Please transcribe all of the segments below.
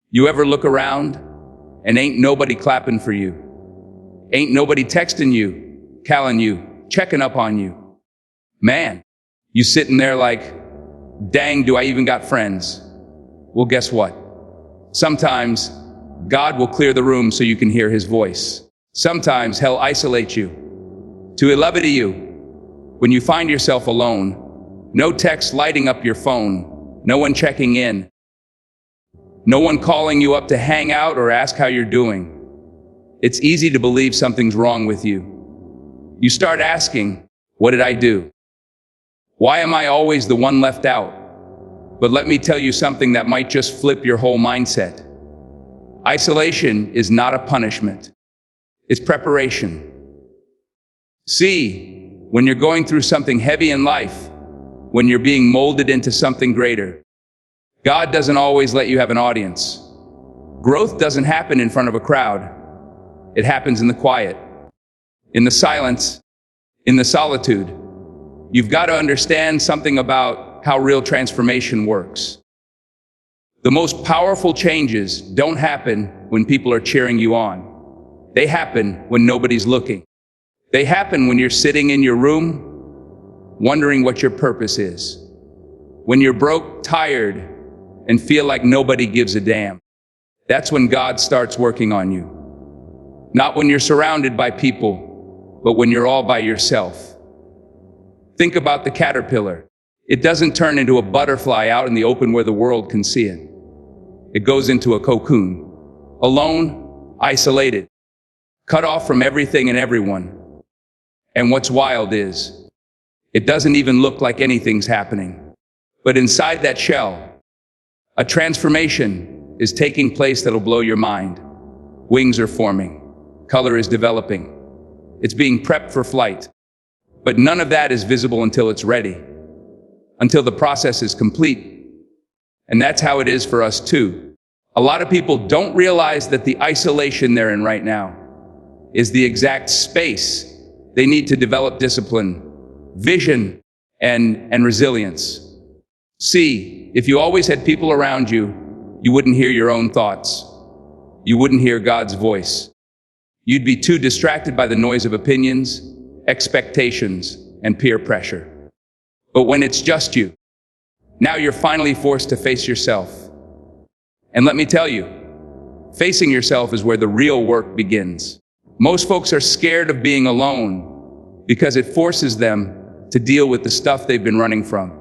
You ever look around and ain't nobody clapping for you? Ain't nobody texting you, calling you, checking up on you? Man, you sitting there like, dang, do I even got friends? Well, guess what? Sometimes God will clear the room so you can hear his voice. Sometimes he'll isolate you to elevate you. When you find yourself alone, no text lighting up your phone, no one checking in, no one calling you up to hang out or ask how you're doing. It's easy to believe something's wrong with you. You start asking, what did I do? Why am I always the one left out? But let me tell you something that might just flip your whole mindset. Isolation is not a punishment. It's preparation. See, when you're going through something heavy in life, when you're being molded into something greater, God doesn't always let you have an audience. Growth doesn't happen in front of a crowd. It happens in the quiet, in the silence, in the solitude. You've got to understand something about how real transformation works. The most powerful changes don't happen when people are cheering you on. They happen when nobody's looking. They happen when you're sitting in your room, wondering what your purpose is. When you're broke, tired, and feel like nobody gives a damn. That's when God starts working on you. Not when you're surrounded by people, but when you're all by yourself. Think about the caterpillar. It doesn't turn into a butterfly out in the open where the world can see it. It goes into a cocoon, alone, isolated, cut off from everything and everyone. And what's wild is, it doesn't even look like anything's happening. But inside that shell, a transformation is taking place that'll blow your mind. Wings are forming, color is developing. It's being prepped for flight. But none of that is visible until it's ready, until the process is complete. And that's how it is for us too. A lot of people don't realize that the isolation they're in right now is the exact space they need to develop discipline, vision, and resilience. See, if you always had people around you, you wouldn't hear your own thoughts. You wouldn't hear God's voice. You'd be too distracted by the noise of opinions, expectations, and peer pressure. But when it's just you, now you're finally forced to face yourself. And let me tell you, facing yourself is where the real work begins. Most folks are scared of being alone because it forces them to deal with the stuff they've been running from.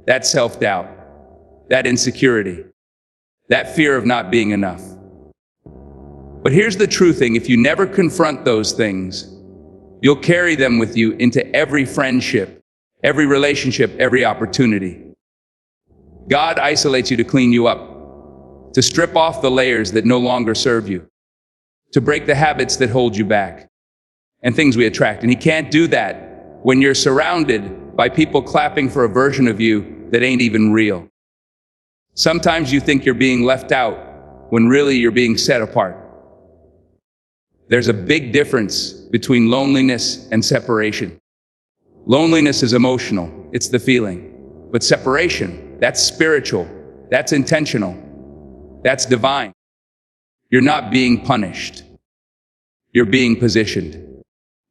That self-doubt, that insecurity, that fear of not being enough. But here's the true thing, if you never confront those things, you'll carry them with you into every friendship, every relationship, every opportunity. God isolates you to clean you up, to strip off the layers that no longer serve you, to break the habits that hold you back, and things we attract. And he can't do that when you're surrounded by people clapping for a version of you that ain't even real. Sometimes you think you're being left out when really you're being set apart. There's a big difference between loneliness and separation. Loneliness is emotional, it's the feeling. But separation, that's spiritual, that's intentional, that's divine. You're not being punished. You're being positioned.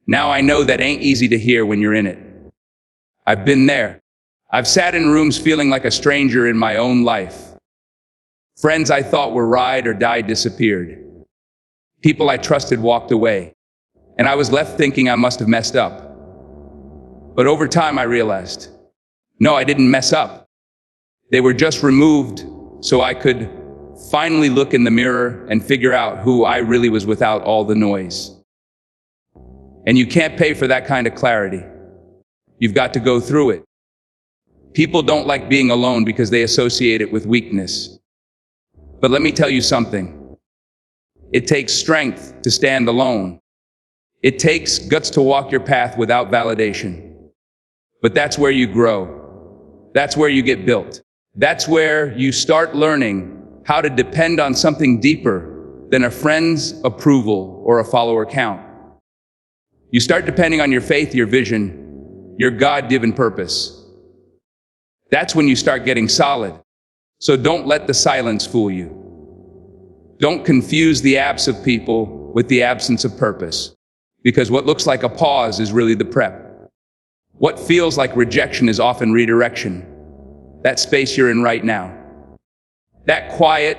Now I know that ain't easy to hear when you're in it. I've been there. I've sat in rooms feeling like a stranger in my own life. Friends I thought were ride or die disappeared. People I trusted walked away. And I was left thinking I must have messed up. But over time I realized, no, I didn't mess up. They were just removed so I could finally look in the mirror and figure out who I really was without all the noise. And you can't pay for that kind of clarity. You've got to go through it. People don't like being alone because they associate it with weakness. But let me tell you something. It takes strength to stand alone. It takes guts to walk your path without validation. But that's where you grow. That's where you get built. That's where you start learning how to depend on something deeper than a friend's approval or a follower count. You start depending on your faith, your vision, your God-given purpose. That's when you start getting solid. So don't let the silence fool you. Don't confuse the absence of people with the absence of purpose, because what looks like a pause is really the prep. What feels like rejection is often redirection. That space you're in right now. That quiet,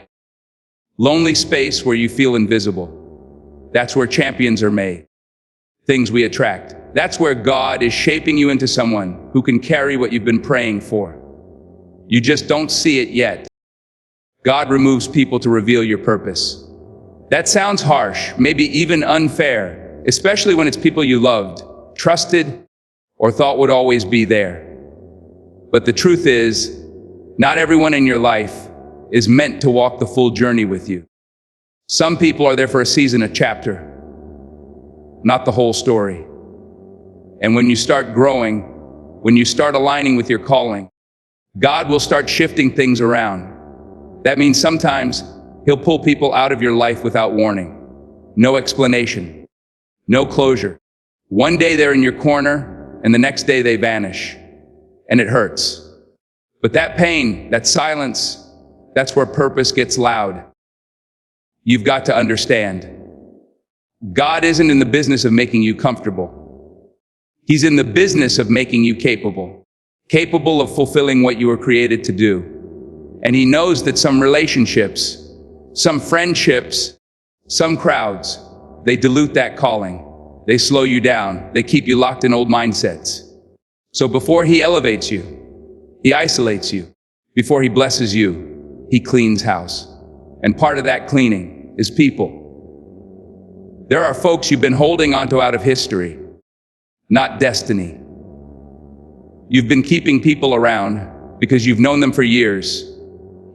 lonely space where you feel invisible. That's where champions are made. Things we attract. That's where God is shaping you into someone who can carry what you've been praying for. You just don't see it yet. God removes people to reveal your purpose. That sounds harsh, maybe even unfair, especially when it's people you loved, trusted, or thought would always be there. But the truth is, not everyone in your life is meant to walk the full journey with you. Some people are there for a season, a chapter, not the whole story. And when you start growing, when you start aligning with your calling, God will start shifting things around. That means sometimes He'll pull people out of your life without warning. No explanation. No closure. One day they're in your corner, and the next day they vanish. And it hurts. But that pain, that silence, that's where purpose gets loud. You've got to understand. God isn't in the business of making you comfortable. He's in the business of making you capable. Capable of fulfilling what you were created to do. And He knows that some relationships, some friendships, some crowds, they dilute that calling. They slow you down. They keep you locked in old mindsets. So before He elevates you, He isolates you. Before He blesses you, He cleans house. And part of that cleaning is people. There are folks you've been holding onto out of history, not destiny. You've been keeping people around because you've known them for years,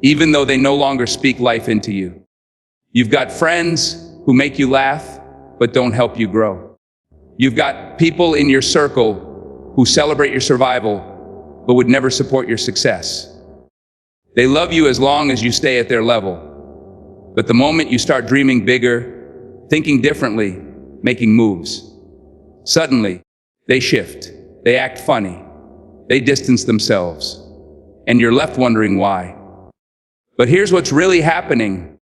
even though they no longer speak life into you. You've got friends who make you laugh, but don't help you grow. You've got people in your circle who celebrate your survival, but would never support your success. They love you as long as you stay at their level. But the moment you start dreaming bigger, thinking differently, making moves, suddenly they shift, they act funny, they distance themselves, and you're left wondering why. But here's what's really happening.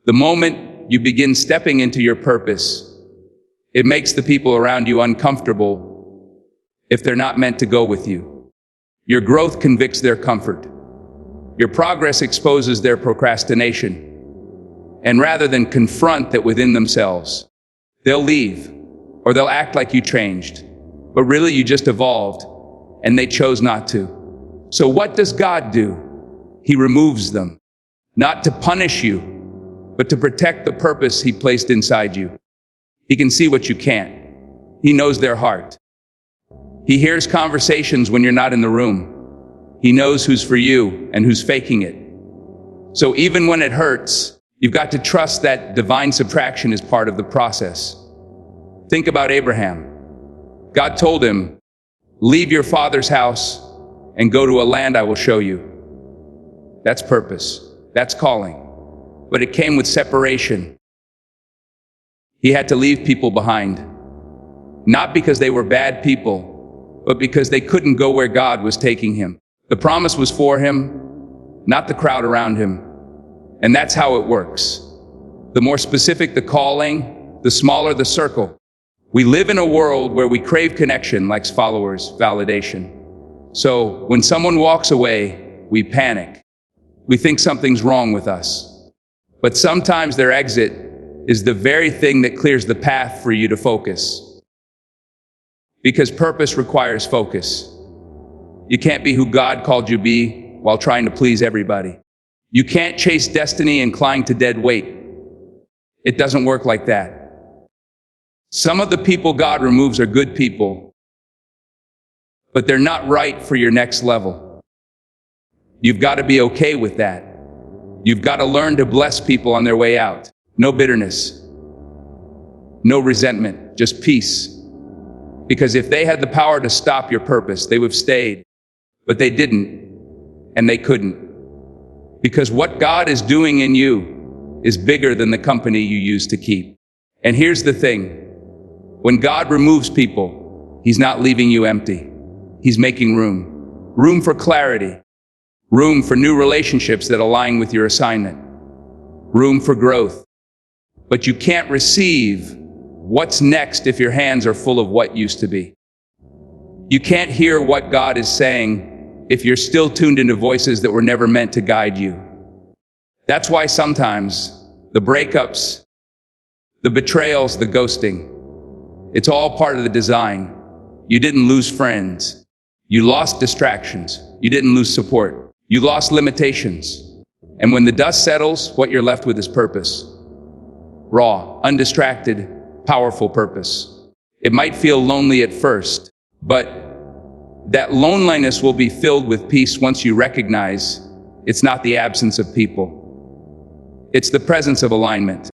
The moment you begin stepping into your purpose, it makes the people around you uncomfortable if they're not meant to go with you. Your growth convicts their comfort. Your progress exposes their procrastination. And rather than confront that within themselves, they'll leave, or they'll act like you changed. But really you just evolved, and they chose not to. So what does God do? He removes them, not to punish you, but to protect the purpose He placed inside you. He can see what you can't. He knows their heart. He hears conversations when you're not in the room. He knows who's for you and who's faking it. So even when it hurts, you've got to trust that divine subtraction is part of the process. Think about Abraham. God told him, "Leave your father's house and go to a land I will show you." That's purpose. That's calling. But it came with separation. He had to leave people behind. Not because they were bad people, but because they couldn't go where God was taking him. The promise was for him, not the crowd around him. And that's how it works. The more specific the calling, the smaller the circle. We live in a world where we crave connection, likes, followers, validation. So when someone walks away, we panic. We think something's wrong with us. But sometimes their exit is the very thing that clears the path for you to focus. Because purpose requires focus. You can't be who God called you to be while trying to please everybody. You can't chase destiny and climb to dead weight. It doesn't work like that. Some of the people God removes are good people, but they're not right for your next level. You've got to be okay with that. You've got to learn to bless people on their way out. No bitterness, no resentment, just peace. Because if they had the power to stop your purpose, they would have stayed. But they didn't, and they couldn't. Because what God is doing in you is bigger than the company you used to keep. And here's the thing. When God removes people, He's not leaving you empty. He's making room. Room for clarity. Room for new relationships that align with your assignment. room for growth. But you can't receive what's next if your hands are full of what used to be. You can't hear what God is saying if you're still tuned into voices that were never meant to guide you. That's why sometimes the breakups, the betrayals, the ghosting, it's all part of the design. You didn't lose friends. You lost distractions. You didn't lose support. You lost limitations. And when the dust settles, what you're left with is purpose. Raw, undistracted, powerful purpose. It might feel lonely at first, but that loneliness will be filled with peace once you recognize it's not the absence of people. It's the presence of alignment.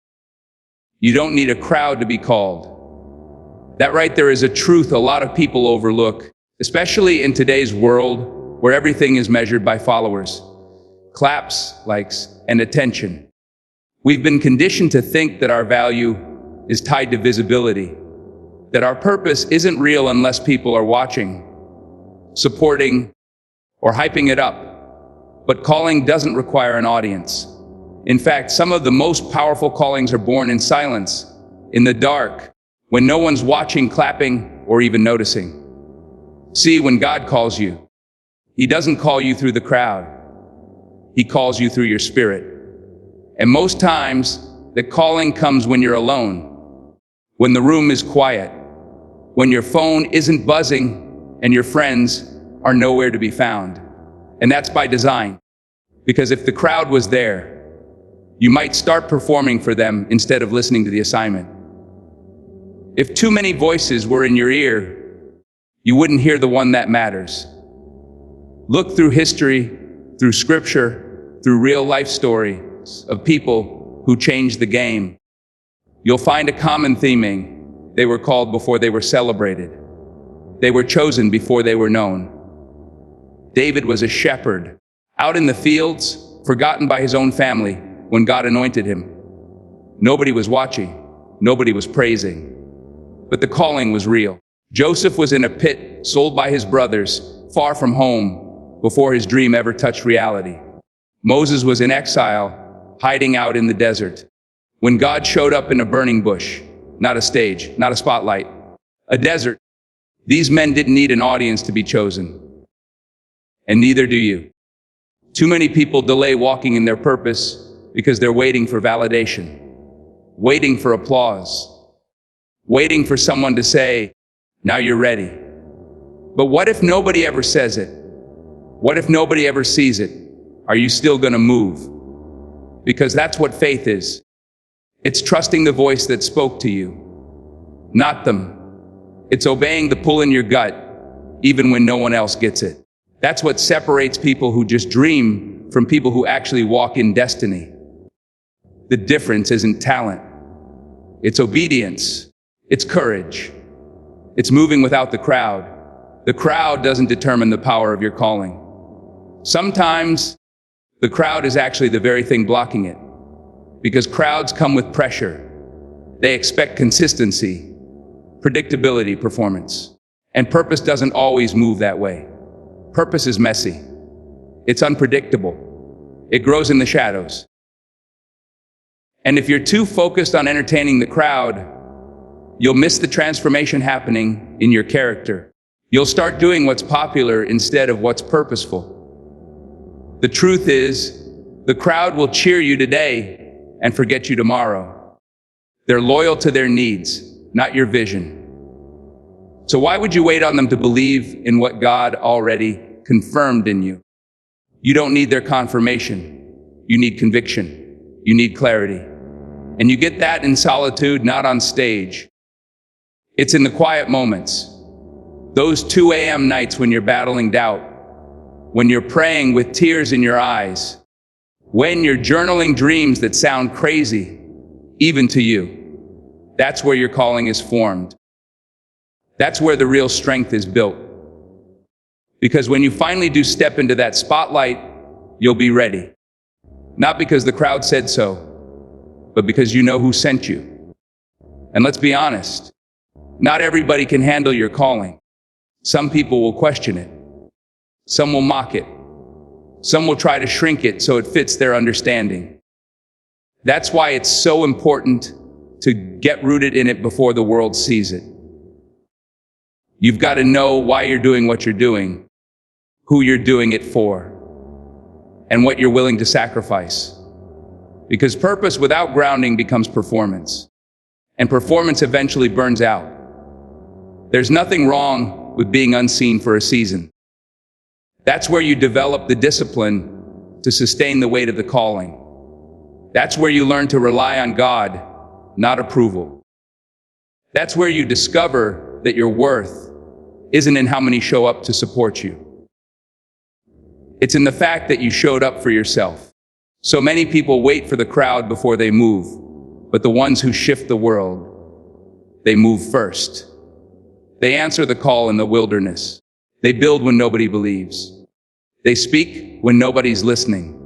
You don't need a crowd to be called. That right there is a truth a lot of people overlook, especially in today's world where everything is measured by followers, claps, likes, and attention. We've been conditioned to think that our value is tied to visibility, that our purpose isn't real unless people are watching, supporting, or hyping it up. But calling doesn't require an audience. In fact, some of the most powerful callings are born in silence, in the dark, when no one's watching, clapping, or even noticing. See, when God calls you, He doesn't call you through the crowd. He calls you through your spirit. And most times, the calling comes when you're alone, when the room is quiet, when your phone isn't buzzing and your friends are nowhere to be found. And that's by design. Because if the crowd was there, you might start performing for them instead of listening to the assignment. If too many voices were in your ear, you wouldn't hear the one that matters. Look through history, through scripture, through real life stories of people who changed the game. You'll find a common theming. They were called before they were celebrated. They were chosen before they were known. David was a shepherd, out in the fields, forgotten by his own family when God anointed him. Nobody was watching. Nobody was praising. But the calling was real. Joseph was in a pit, sold by his brothers, far from home, before his dream ever touched reality. Moses was in exile, hiding out in the desert, when God showed up in a burning bush, not a stage, not a spotlight, a desert. These men didn't need an audience to be chosen. And neither do you. Too many people delay walking in their purpose because they're waiting for validation, waiting for applause, waiting for someone to say, "Now you're ready." But what if nobody ever says it? What if nobody ever sees it? Are you still going to move? Because that's what faith is. It's trusting the voice that spoke to you, not them. It's obeying the pull in your gut, even when no one else gets it. That's what separates people who just dream from people who actually walk in destiny. The difference isn't talent. It's obedience. It's courage. It's moving without the crowd. The crowd doesn't determine the power of your calling. Sometimes the crowd is actually the very thing blocking it, because crowds come with pressure. They expect consistency, predictability, performance. And purpose doesn't always move that way. Purpose is messy. It's unpredictable. It grows in the shadows. And if you're too focused on entertaining the crowd, you'll miss the transformation happening in your character. You'll start doing what's popular instead of what's purposeful. The truth is, the crowd will cheer you today and forget you tomorrow. They're loyal to their needs, not your vision. So why would you wait on them to believe in what God already confirmed in you? You don't need their confirmation. You need conviction. You need clarity. And you get that in solitude, not on stage. It's in the quiet moments. Those 2 a.m. nights when you're battling doubt, when you're praying with tears in your eyes, when you're journaling dreams that sound crazy, even to you. That's where your calling is formed. That's where the real strength is built. Because when you finally do step into that spotlight, you'll be ready. Not because the crowd said so, but because you know who sent you. And let's be honest, not everybody can handle your calling. Some people will question it. Some will mock it. Some will try to shrink it so it fits their understanding. That's why it's so important to get rooted in it before the world sees it. You've got to know why you're doing what you're doing, who you're doing it for, and what you're willing to sacrifice. Because purpose without grounding becomes performance, and performance eventually burns out. There's nothing wrong with being unseen for a season. That's where you develop the discipline to sustain the weight of the calling. That's where you learn to rely on God, not approval. That's where you discover that your worth isn't in how many show up to support you. It's in the fact that you showed up for yourself. So many people wait for the crowd before they move, but the ones who shift the world, they move first. They answer the call in the wilderness. They build when nobody believes. They speak when nobody's listening.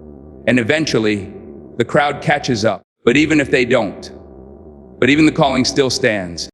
And eventually, the crowd catches up. But even if they don't, the calling still stands.